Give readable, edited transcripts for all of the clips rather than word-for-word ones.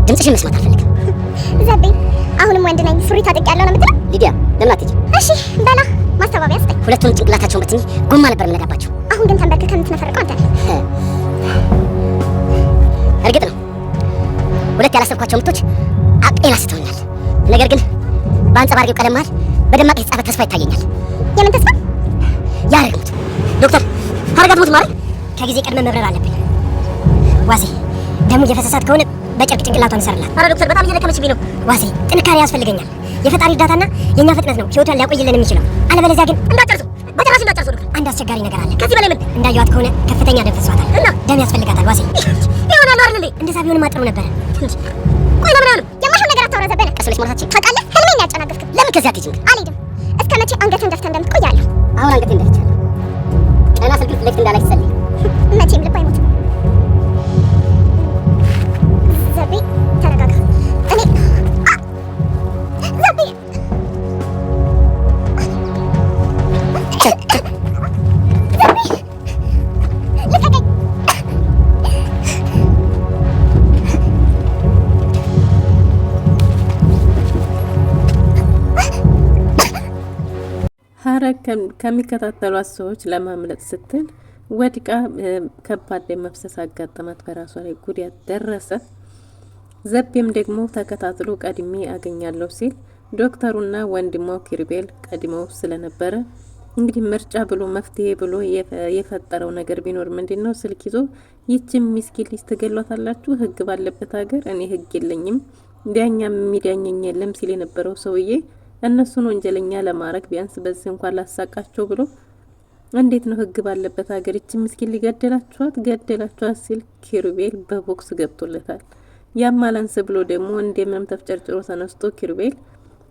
ድምፅሽን መስማት አልፈልግም። ዘቤ አሁንም ወንድ ነኝ ሱሪ ታጥቂያለሁ ነው የምትለው? ሊዲያ ለምን አትሄጂ? እሺ በላ ማስተባበያ ስጠኝ። ሁለቱንም ጭንቅላታቸውን በትኝ ጎማ ነበር የምነጋባቸው። አሁን ግን ተንበርክከህ ከምትነፈርቀው አንተ ነህ። እርግጥ ነው ሁለት ያላሰብኳቸው ምቶች አቅሌን አስተውኛል። ነገር ግን በአንጸባራቂው ቀለም መሃል በደማቅ የተጻፈ ተስፋ ይታየኛል። የምን ተስፋ? ያረግ ሙት ዶክተር ሀረጋት ሙት ማለት ከጊዜ ቀድመን መብረር አለብን። ዋሴ ደሙ እየፈሰሳት ከሆነ በጨርቅ ጭንቅላቷን እንሰርላት። ኧረ ዶክተር በጣም እየደከመችብኝ ነው። ዋሴ ጥንካሬ ያስፈልገኛል። የፈጣሪ እርዳታና የኛ ፍጥነት ነው ህይወቷን ሊያቆይልን የሚችለው። አለበለዚያ ግን እንዳጨርሱ በጭራሽ እንዳጨርሱ ዶክተር። አንድ አስቸጋሪ ነገር አለ። ከዚህ በላይ ምን? እንዳየዋት ከሆነ ከፍተኛ ደም ፈሷታል እና ደም ያስፈልጋታል። ዋሴ ይሆናል አይደል እንዴ? እንደዛ ቢሆንም አጥሩ ነበር። ቆይ ለምን አይሆንም? የማይሆን ነገር አታወራ ዘበነ። ቀስ ብለሽ ማውራታችን ታውቃለህ? ህልሜን ያጨናገፍክ። ለምን ከዚህ አትሄጂም? አልሄድም። እስከ መቼ አንገትህን ደፍተህ እንደምትቆይ አለሁ። አሁን አንገቴን ደፍቻለሁ። ቀና ስልክ ፍለክት እንዳላይ ትጸልይ። መቼም ልብ አይሞትም። ዘቤ ተረጋጋ። እኔ ዘቤ ልቀቀኝ። ሀረግ ከሚከታተሏት ሰዎች ለማምለጥ ስትል ወድቃ ከባድ ደም መፍሰስ አጋጠማት። በራሷ ላይ ጉዳት ደረሰ። ዘቤም ደግሞ ተከታትሎ ቀድሜ አገኛለሁ ሲል ዶክተሩና ወንድሟ ኪሩቤል ቀድመው ስለነበረ እንግዲህ ምርጫ ብሎ መፍትሄ ብሎ የፈጠረው ነገር ቢኖር ምንድነው? ስልክ ይዞ ይቺም ሚስኪን ልጅ ትገሏታላችሁ፣ ህግ ባለበት ሀገር እኔ ህግ የለኝም ዳኛም የሚዳኘኝ የለም ሲል የነበረው ሰውዬ እነሱን ወንጀለኛ ለማድረግ ቢያንስ በዚህ እንኳን ላሳቃቸው ብሎ እንዴት ነው ህግ ባለበት ሀገር ይቺ ምስኪን ገደላችኋት ሲል ኪሩቤል በቦክስ ገብቶለታል። ያማላንስ ብሎ ደግሞ እንደምንም ተፍጨርጭሮ ተነስቶ ኪሩቤል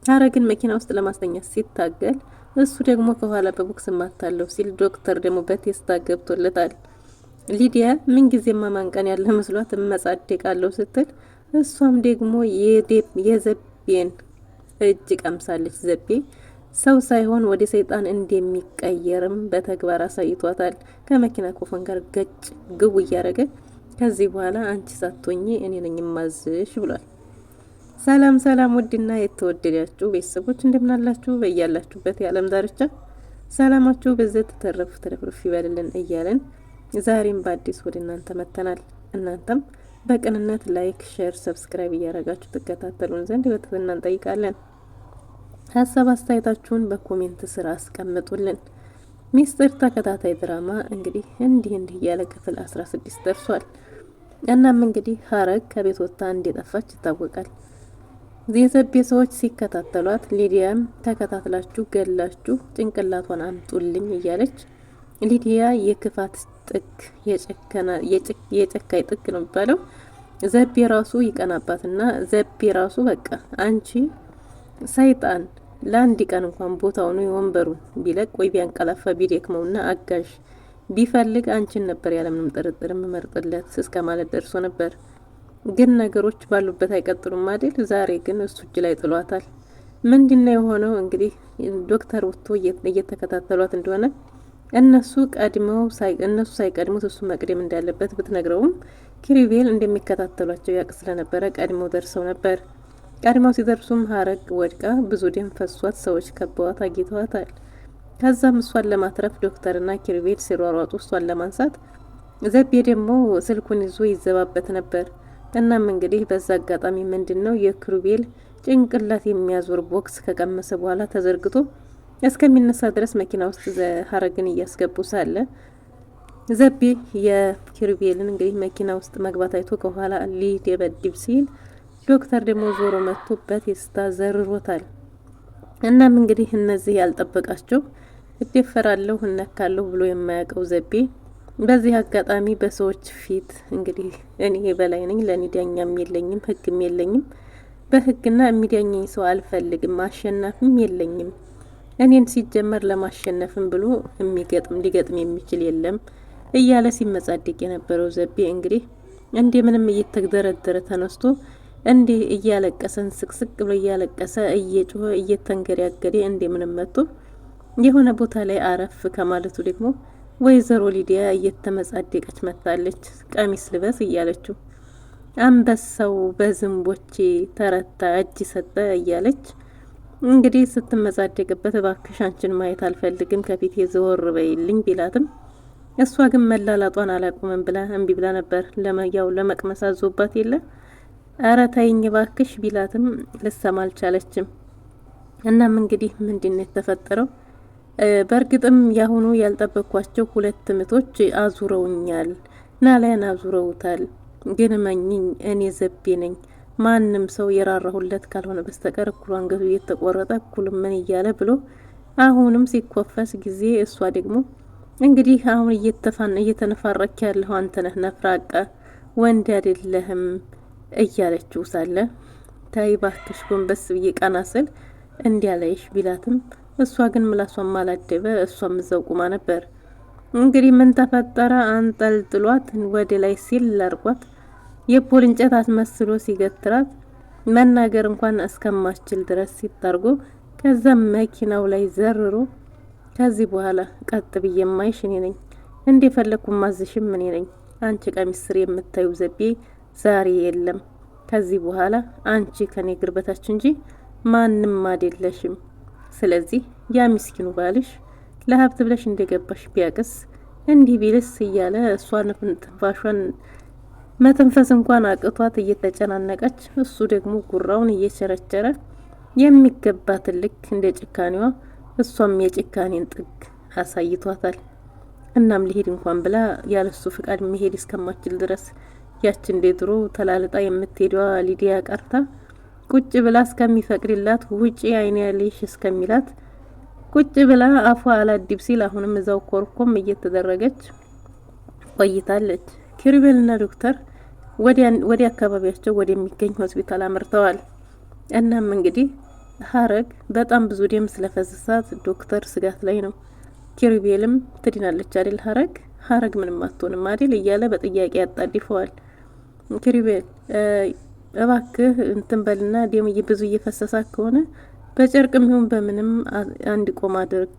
ሀረግን መኪና ውስጥ ለማስተኛት ሲታገል እሱ ደግሞ ከኋላ በቦክስ ማታለው ሲል ዶክተር ደግሞ በቴስታ ገብቶለታል። ሊዲያ ምን ጊዜማ ማንቀን ያለ መስሏት እመጻደቃለሁ ስትል እሷም ደግሞ የዘቤን እጅ ቀምሳለች። ዘቤ ሰው ሳይሆን ወደ ሰይጣን እንደሚቀየርም በተግባር አሳይቷታል። ከመኪና ኮፈን ጋር ገጭ ግቡ እያረገ ከዚህ በኋላ አንቺ ሳትሆኚ እኔ ነኝ ማዝሽ ብሏል። ሰላም ሰላም፣ ውድና የተወደዳችሁ ቤተሰቦች እንደምናላችሁ በእያላችሁበት የዓለም ዳርቻ ሰላማችሁ በዘት ተረፍርፍ ይበልልን እያለን ዛሬም በአዲስ ወደ እናንተ መተናል። እናንተም በቅንነት ላይክ፣ ሼር፣ ሰብስክራይብ እያረጋችሁ ትከታተሉን ዘንድ በትህትና እንጠይቃለን። ሀሳብ አስተያየታችሁን በኮሜንት ስር አስቀምጡልን። ሚስጥር ተከታታይ ድራማ እንግዲህ እንዲህ እያለ ክፍል 16 ደርሷል። እናም እንግዲህ ሀረግ ከቤት ወጥታ እንደጠፋች ይታወቃል። የዘቤ ሰዎች ሲከታተሏት ሊዲያም ተከታትላችሁ ገላችሁ ጭንቅላቷን አምጡልኝ እያለች ሊዲያ የክፋት ጥግ የጨካይ ጥግ ነው የሚባለው። ዘቤ ራሱ ይቀናባትና ዘቤ ራሱ በቃ አንቺ ሰይጣን ለአንድ ቀን እንኳን ቦታውን ወንበሩን ቢለቅ ወይ ቢያንቀላፋ ቢደክመውና አጋዥ ቢፈልግ አንቺን ነበር ያለምንም ጥርጥር መመርጥለት እስከ ማለት ደርሶ ነበር። ግን ነገሮች ባሉበት አይቀጥሉም አይደል? ዛሬ ግን እሱ እጅ ላይ ጥሏታል። ምንድነው የሆነው? እንግዲህ ዶክተር ወጥቶ እየተከታተሏት እንደሆነ እነሱ ሳይቀድሙት እሱ መቅደም እንዳለበት ብትነግረውም ኪሩቤል እንደሚከታተሏቸው ያቅ ስለነበረ ቀድመው ደርሰው ነበር። ቀድመው ሲደርሱም ሀረግ ወድቃ ብዙ ደም ፈሷት ሰዎች ከበዋት አግኝተዋታል። ከዛም እሷን ለማትረፍ ዶክተርና ኪሩቤል ሲሯሯጡ እሷን ለማንሳት ዘቤ ደግሞ ስልኩን ይዞ ይዘባበት ነበር። እናም እንግዲህ በዛ አጋጣሚ ምንድነው የኪሩቤል ጭንቅላት የሚያዞር ቦክስ ከቀመሰ በኋላ ተዘርግቶ እስከሚነሳ ድረስ መኪና ውስጥ ሀረግን እያስገቡ ሳለ ዘቤ የኪሩቤልን እንግዲህ መኪና ውስጥ መግባት አይቶ ከኋላ ሊደበድብ ሲል ዶክተር ደግሞ ዞሮ መጥቶበት የስታ ዘርሮታል። እናም እንግዲህ እነዚህ ያልጠበቃቸው እደፈራለሁ እነካለሁ ብሎ የማያውቀው ዘቤ በዚህ አጋጣሚ በሰዎች ፊት እንግዲህ እኔ በላይ ነኝ፣ ለኔ ዳኛም የለኝም፣ ህግም የለኝም፣ በህግና የሚዳኘኝ ሰው አልፈልግም፣ አሸናፊም የለኝም፣ እኔን ሲጀመር ለማሸነፍም ብሎ ሊገጥም የሚችል የለም እያለ ሲመጻደቅ የነበረው ዘቤ እንግዲህ እንደምንም እየተደረደረ ተነስቶ እንዴ እያለቀሰን ስቅስቅ ብሎ እያለቀሰ እየጮኸ እየተንገሪያገደ እንደምንም መጥቶ የሆነ ቦታ ላይ አረፍ ከማለቱ ደግሞ ወይዘሮ ሊዲያ እየተመጻደቀች መጣለች። ቀሚስ ልበስ እያለችው አንበሳው በዝንቦቼ ተረታ እጅ ሰጠ እያለች እንግዲህ ስትመጻደቅበት እባክሽ አንቺን ማየት አልፈልግም ከፊቴ ዘወር በይልኝ ቢላትም እሷ ግን መላላጧን አላቁምም ብላ እምቢ ብላ ነበር። ለመያው ለመቅመስ አዞባት የለ አረ ተይኝ እባክሽ ቢላትም ልሰማ አልቻለችም። እናም እንግዲህ ምንድነው የተፈጠረው? በእርግጥም ያሁኑ ያልጠበቅኳቸው ሁለት ምቶች አዙረውኛል፣ ናላያን አዙረውታል። ግን መኝኝ እኔ ዘቤ ነኝ። ማንም ሰው የራራሁለት ካልሆነ በስተቀር እኩሉ አንገቱ እየተቆረጠ እኩሉ ምን እያለ ብሎ አሁንም ሲኮፈስ ጊዜ እሷ ደግሞ እንግዲህ አሁን እየተነፋረክ ያለው አንተ ነህ ነፍራቃ ወንድ አይደለህም እያለችው ሳለ ታይ ባክሽ ጎንበስ ብዬ ቀና ስል እንዲያለይሽ ቢላትም እሷ ግን ምላሷን ማላደበ እሷም እዛው ቁማ ነበር። እንግዲህ ምን ተፈጠረ? አንጠልጥሏት ወደ ላይ ሲል ላርጓት የፖል እንጨት አስመስሎ ሲገትራት መናገር እንኳን እስከማስችል ድረስ ሲታርጎ ከዛም መኪናው ላይ ዘርሮ ከዚህ በኋላ ቀጥ ብዬ ማይሽ እኔ ነኝ፣ እንደፈለኩ ማዝሽም እኔ ነኝ። አንቺ ቀሚስ ስር የምታዩ ዘቤ ዛሬ የለም። ከዚህ በኋላ አንቺ ከኔ ግርበታች እንጂ ማንም አይደለሽም። ስለዚህ ያ ምስኪኑ ባልሽ ለሀብት ብለሽ እንደገባሽ ቢያቅስ እንዲህ ቢልስ እያለ እሷን ትንፋሿን መተንፈስ እንኳን አቅቷት እየተጨናነቀች እሱ ደግሞ ጉራውን እየቸረቸረ የሚገባትን ልክ እንደ ጭካኔዋ እሷም የጭካኔን ጥግ አሳይቷታል። እናም ሊሄድ እንኳን ብላ ያለሱ ፍቃድ መሄድ እስከማችል ድረስ ያች እንደ ድሮ ተላልጣ የምትሄደዋ ሊዲያ ቀርታ ቁጭ ብላ እስከሚፈቅድላት ውጪ አይኔ ያለሽ እስከሚላት ቁጭ ብላ አፏ አላዲብ ሲል አሁንም እዛው ኮርኮም እየተደረገች ቆይታለች። ኪሩቤልና ዶክተር ወዲ አካባቢያቸው ወደሚገኝ ሆስፒታል አመርተዋል። እናም እንግዲህ ሀረግ በጣም ብዙ ደም ስለፈሰሳት ዶክተር ስጋት ላይ ነው። ኪሩቤልም ትድናለች አይደል ሀረግ ምንም አትሆንም አይደል እያለ በጥያቄ ያጣድፈዋል። ኪሩቤል እባክህ እንትን በልና ደም ብዙ እየፈሰሳት ከሆነ በጨርቅም ይሁን በምንም አንድ ቆም አድርግ፣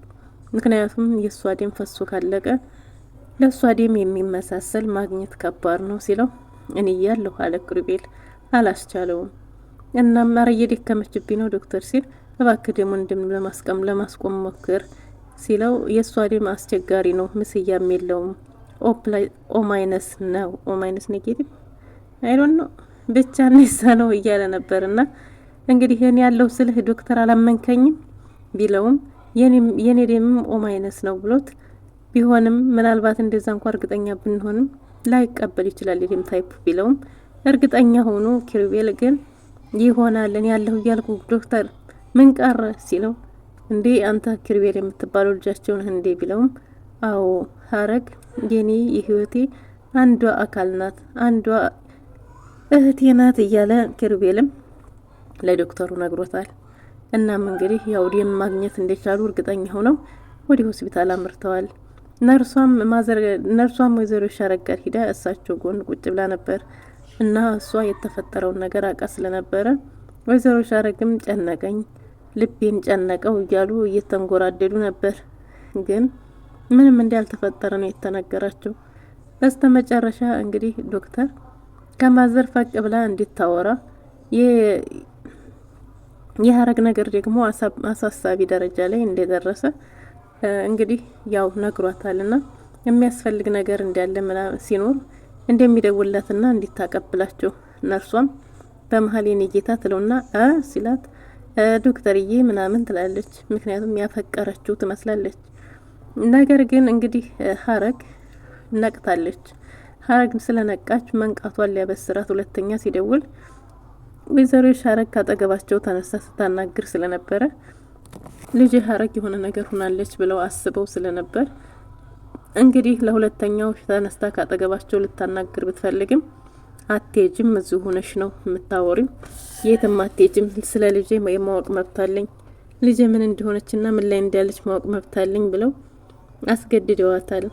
ምክንያቱም የሷ ደም ፈሶ ካለቀ ለሷ ደም የሚመሳሰል ማግኘት ከባድ ነው ሲለው እኔ ያለሁ አለ ኪሩቤል። አላስቻለውም። እናም ማረ እየደከመችብኝ ነው ዶክተር ሲል እባክህ ደሙን ደም ለማስቆም ሞክር ሲለው የሷ ደም አስቸጋሪ ነው፣ ምስያም የለውም፣ ኦ ማይነስ ነው፣ ኦ ማይነስ ኔጌቲቭ አይዶን ነው ብቻ ነው እያለ ነበርና እንግዲህ እኔ ያለው ስልህ ዶክተር አላመንከኝም ቢለውም የኔ ደም ኦ ማይነስ ነው ብሎት ቢሆንም ምናልባት እንደዛ እንኳን እርግጠኛ ብንሆንም ላይቀበል ይችላል የደም ታይፕ ቢለውም እርግጠኛ ሆኖ ኪሩቤል ግን ይሆናል እኔ ያለሁ እያልኩ ዶክተር ምን ቀረ ሲለው እንዴ አንተ ኪሩቤል የምትባለው ልጃቸው ነህ እንዴ ቢለውም አዎ ሀረግ የኔ የህይወቴ አንዷ አካል ናት፣ አንዷ እህቴ ናት እያለ ኪሩቤልም ለዶክተሩ ነግሮታል። እናም እንግዲህ ያው ደም ማግኘት እንደቻሉ እርግጠኛ ሆነው ወደ ሆስፒታል አምርተዋል። ነርሷም ወይዘሮ ሻረጋር ሂዳ እሳቸው ጎን ቁጭ ብላ ነበር እና እሷ የተፈጠረውን ነገር አቃ ስለነበረ ወይዘሮ ሻረግም ጨነቀኝ ልቤን ጨነቀው እያሉ እየተንጎራደዱ ነበር። ግን ምንም እንዳልተፈጠረ ነው የተነገራቸው። በስተመጨረሻ እንግዲህ ዶክተር ከማዘር ፈቅ ብላ እንድታወራ የሀረግ ነገር ደግሞ አሳሳቢ ደረጃ ላይ እንደደረሰ እንግዲህ ያው ነግሯታልና የሚያስፈልግ ነገር እንዳለ ሲኖር እንደሚደውላትና እንዲታቀብላቸው ነርሷም በመሀል የኔ ጌታ ትለውና ሲላት ዶክተርዬ ምናምን ትላለች። ምክንያቱም ያፈቀረችው ትመስላለች። ነገር ግን እንግዲህ ሀረግ ነቅታለች። ሀረግ ስለነቃች መንቃቷን ሊያበስራት ሁለተኛ ሲደውል ወይዘሮ ሻረግ ካጠገባቸው ተነሳ ስታናግር ስለነበረ ልጅ ሀረግ የሆነ ነገር ሆናለች ብለው አስበው ስለነበር እንግዲህ ለሁለተኛው ተነስታ ካጠገባቸው ልታናግር ብትፈልግም አትሄጂም፣ እዚሁ ሆነሽ ነው የምታወሪው፣ የትም አትሄጂም፣ ስለ ልጄ የማወቅ መብት አለኝ፣ ልጄ ምን እንደሆነችና ምን ላይ እንዳለች ማወቅ መብት አለኝ ብለው አስገድደዋታል።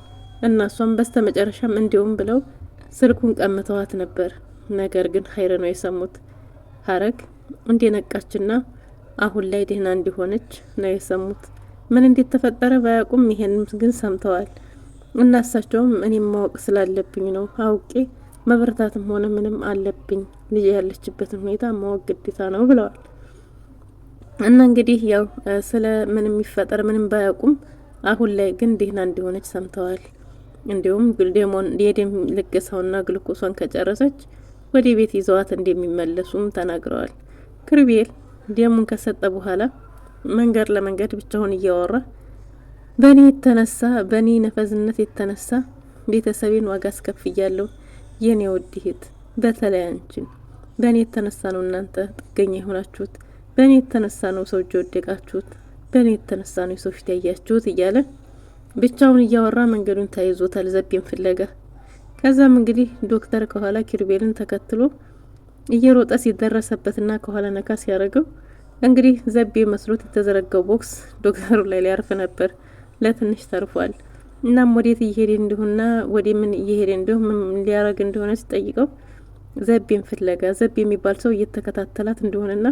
እና እሷም በስተመጨረሻም እንዲሁም ብለው ስልኩን ቀምተዋት ነበር። ነገር ግን ኸይር ነው የሰሙት። ሀረግ እንደነቃችና አሁን ላይ ደህና እንደሆነች ነው የሰሙት። ምን እንዴት ተፈጠረ ባያውቁም ይሄን ግን ሰምተዋል። እና እሳቸውም እኔም ማወቅ ስላለብኝ ነው አውቄ መበረታትም ሆነ ምንም አለብኝ፣ ልጅ ያለችበትን ሁኔታ ማወቅ ግዴታ ነው ብለዋል። እና እንግዲህ ያው ስለ ምንም የሚፈጠር ምንም ባያውቁም አሁን ላይ ግን ደህና እንደሆነች ሰምተዋል። እንዲሁም የደም ልገሳውና ግሉኮሷን ከጨረሰች ወደ ቤት ይዘዋት እንደሚመለሱም ተናግረዋል። ኪሩቤል ደሙን ከሰጠ በኋላ መንገድ ለመንገድ ብቻውን እያወራ በእኔ የተነሳ በእኔ ነፈዝነት የተነሳ ቤተሰቤን ዋጋ አስከፍያለሁ፣ የኔ ውድ እህት፣ በተለይ አንቺን በእኔ የተነሳ ነው እናንተ ጥገኛ የሆናችሁት፣ በእኔ የተነሳ ነው ሰው እጅ ወደቃችሁት፣ በእኔ የተነሳ ነው የሰው ፊት ያያችሁት እያለ ብቻውን እያወራ መንገዱን ተያይዞታል ዘቤን ፍለጋ። ከዛም እንግዲህ ዶክተር ከኋላ ኪሩቤልን ተከትሎ እየሮጠ ሲደረሰበትና ከኋላ ነካ ሲያደርገው እንግዲህ ዘቤ መስሎት የተዘረጋው ቦክስ ዶክተሩ ላይ ሊያርፍ ነበር። ለትንሽ ተርፏል። እናም ወዴት እየሄደ እንደሆነና ወደ ምን እየሄደ እንደሆነ ምን ሊያረግ እንደሆነ ሲጠይቀው ዘቤን ፍለጋ ዘቤ የሚባል ሰው እየተከታተላት እንደሆነና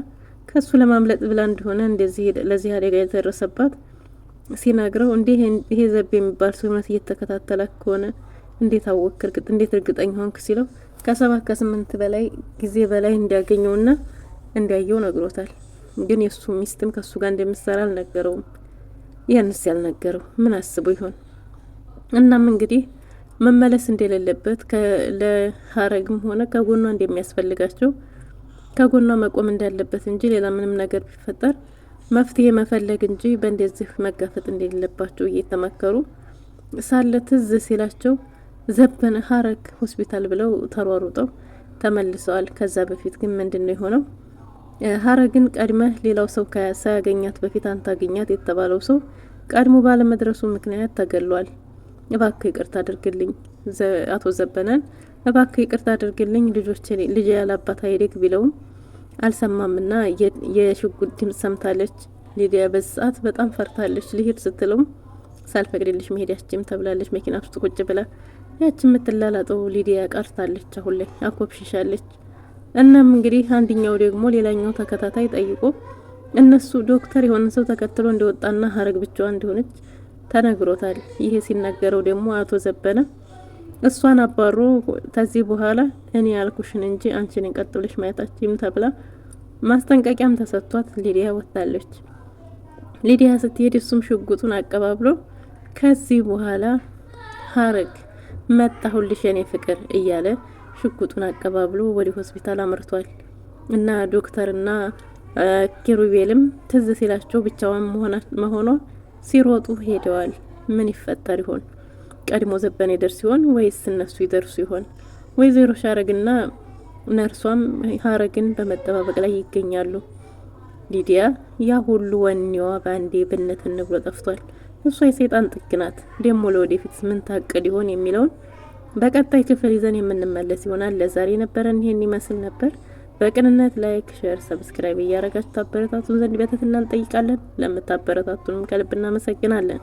ከሱ ለማምለጥ ብላ እንደሆነ እንደዚህ ለዚህ አደጋ የተደረሰባት ሲናግረው ይሄ ዘቤ የሚባል ሰው ማለት እየተከታተላት ከሆነ እንዴት አወክ እንዴት እርግጠኛ ሆንክ ሲለው ከ7 ከ8 በላይ ጊዜ በላይ እንዲያገኘውና እንዲያየው ነግሮታል። ግን የሱ ሚስትም ከሱ ጋር እንደምትሰራ አልነገረውም። ያንስ ያልነገረው ምን አስቦ ይሆን? እናም እንግዲህ መመለስ እንደሌለበት ለሀረግም ሆነ ከጎኗ እንደሚያስፈልጋቸው ከጎኗ መቆም እንዳለበት እንጂ ሌላ ምንም ነገር ቢፈጠር መፍትሄ መፈለግ እንጂ በእንደዚህ መጋፈጥ እንደሌለባቸው እየተመከሩ ሳለ ትዝ ሲላቸው ዘበነ ሀረግ ሆስፒታል ብለው ተሯሩጠው ተመልሰዋል። ከዛ በፊት ግን ምንድነው የሆነው? ሀረግን ቀድመህ ሌላው ሰው ሳያገኛት በፊት አንተ አገኛት የተባለው ሰው ቀድሞ ባለመድረሱ ምክንያት ተገሏል። እባክህ ይቅርታ አድርግልኝ አቶ ዘበነን፣ እባክህ ይቅርታ አድርግልኝ ልጅ ያላባት አይደግ ቢለውም አልሰማምና የሽጉጥ ድምጽ ሰምታለች። ሊዲያ በሰዓት በጣም ፈርታለች። ሊሄድ ስትለውም ሳልፈቅድልሽ መሄዳችም ተብላለች። መኪና ውስጥ ቁጭ ብላ ያቺ የምትላላጠው ሊዲያ ቀርታለች። አሁን ላይ አኮብሽሻለች። እናም እንግዲህ አንድኛው ደግሞ ሌላኛው ተከታታይ ጠይቆ እነሱ ዶክተር የሆነ ሰው ተከትሎ እንደወጣና ሀረግ ብቻዋን እንደሆነች ተነግሮታል። ይሄ ሲነገረው ደግሞ አቶ ዘበነ እሷን አባሮ ከዚህ በኋላ እኔ ያልኩሽን እንጂ አንቺን እንቀጥልሽ ማየታችም ተብላ ማስጠንቀቂያም ተሰጥቷት ሊዲያ ወጣለች። ሊዲያ ስትሄድ እሱም ሽጉጡን አቀባብሎ ከዚህ በኋላ ሀረግ መጣሁልሽ የኔ ፍቅር እያለ ሽጉጡን አቀባብሎ ወደ ሆስፒታል አመርቷል። እና ዶክተርና ኪሩቤልም ትዝ ሲላቸው ብቻዋን መሆኗ ሲሮጡ ሄደዋል። ምን ይፈጠር ይሆን? ቀድሞ ዘበነ ይደርስ ይሆን ወይስ እነሱ ይደርሱ ይሆን? ወይዘሮ ሀረግና ነርሷም ሀረግን በመጠባበቅ ላይ ይገኛሉ። ሊዲያ ያ ሁሉ ወኔዋ ባንዴ ብነትን ብሎ ጠፍቷል። እሷ የሰይጣን ጥግ ናት። ደሞ ለወደፊት ምን ታቀድ ይሆን የሚለውን በቀጣይ ክፍል ይዘን የምንመለስ ይሆናል። ለዛሬ ነበረን ይሄን ይመስል ነበር። በቅንነት ላይክ፣ ሼር፣ ሰብስክራይብ እያረጋችሁ ታበረታቱን ዘንድ በትህትና እንጠይቃለን። ለምታበረታቱንም ከልብ እናመሰግናለን።